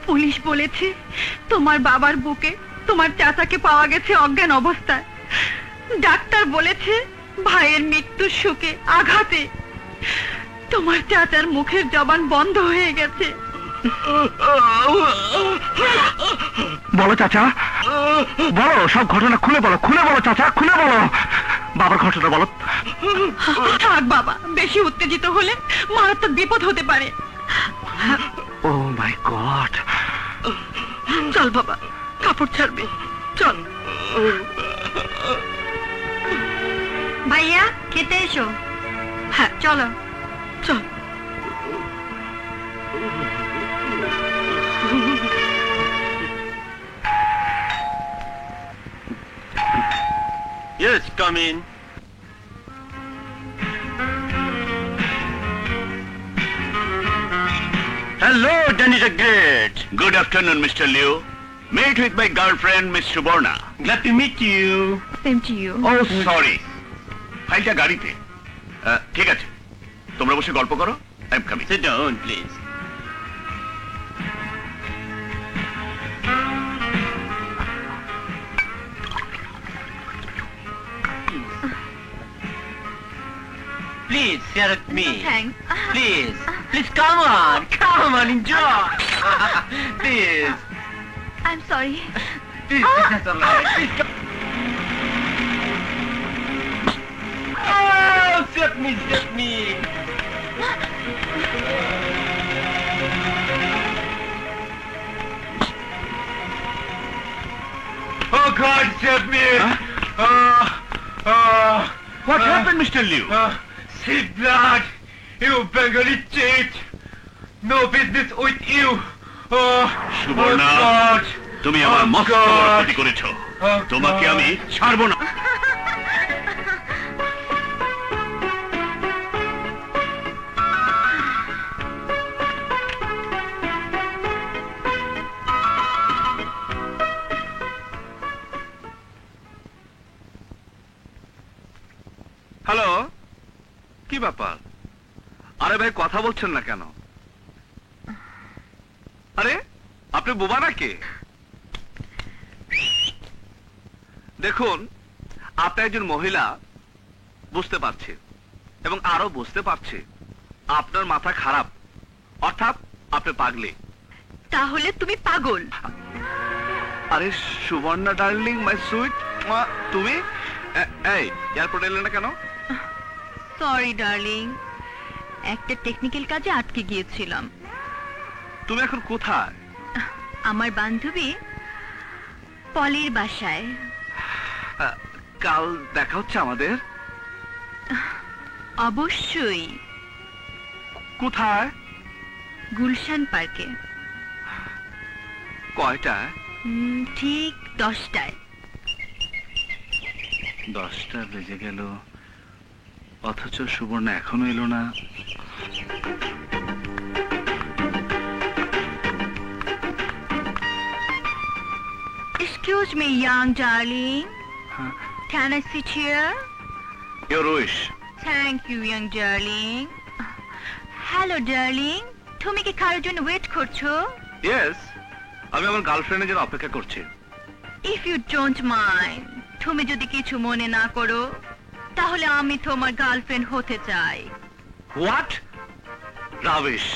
Police বলেছে তোমার বাবার বুকে তোমার চাচাকে পাওয়া গেছে অজ্ঞান অবস্থায়। ডাক্তার বলেছে ভাইয়ের মৃত্যুর শোকে আঘাতে তোমার চাচার মুখের জবান বন্ধ হয়ে গেছে। বলো চাচা, বলো, সব ঘটনা খুলে বলো, খুলে বলো চাচা, খুলে বলো। বাবার ঘটনা বলো। থাক বাবা, বেশি উত্তেজিত হলে মারাত্মক বিপদ হতে পারে। ও মাই গড। চল বাবা, কাপড় ছাড়বে, চল। ভাইয়া খেতে এসো। হ্যাঁ চলো, চল। Yes, come in. Hello, Danny the Great. Good afternoon, Mr. Liu. Meet with my girlfriend, Miss Suborna. Glad to meet you. Same to you. Oh, sorry. ফাইলটা গাড়িতে। ঠিক আছে, তোমরা বসে গল্প করো। I am coming. Sit down, please. Please share with me. Thanks. Please, please come on, enjoy. Please, I'm sorry. please, that's all right. Please come. Oh, shut me. Oh God, save me. What happened, Mr. Liu? See blood, you Bengali cheat. No business with you. Oh, Suborna, oh God. তুমি আমার Oh, মস্ত বড় God. ক্ষতি করেছো। Oh, তোমাকে God. আমি ছাড়বো না। হ্যালো, কি ব্যাপার? আরে ভাই, কথা বলছেন না কেন? আরে আপনি বোবা নাকি? দেখুন, আপনি একজন মহিলা, বুঝতে পারছি, এবং আরো বুঝতে পারছি আপনার মাথা খারাপ, অর্থাৎ আপনি পাগলি। তাহলে তুমি পাগল। আরে সুবর্ণা ডার্লিং, মাই সুইট, তুমি এই এয়ারপোর্ট এলে না কেন? সরি ডার্লিং, একটা টেকনিক্যাল কাজে আটকে গিয়েছিলাম। তুমি এখন কোথায়? আমার বান্ধবী পলির বাসায়। কাল দেখা হচ্ছে আমাদের। অবশ্যই। কোথায়? গুলশান পার্কে। কয়টায়? ঠিক 10টায়। 10টা বেজে গেল, অথচ সুবর্ণা এখনো এলো না। Excuse me, young darling. Huh? Can I sit here? Your wish. Thank you, young darling. Hello, darling. তুমি কি কারোর জন্য ওয়েট করছো? Yes, আমি আমার গার্লফ্রেন্ডের জন্য অপেক্ষা করছি। If you don't mind, তুমি যদি কিছু মনে না করো, তাহলে আমি তোমার গার্লফ্রেন্ড হতে চাই। What? Rubbish.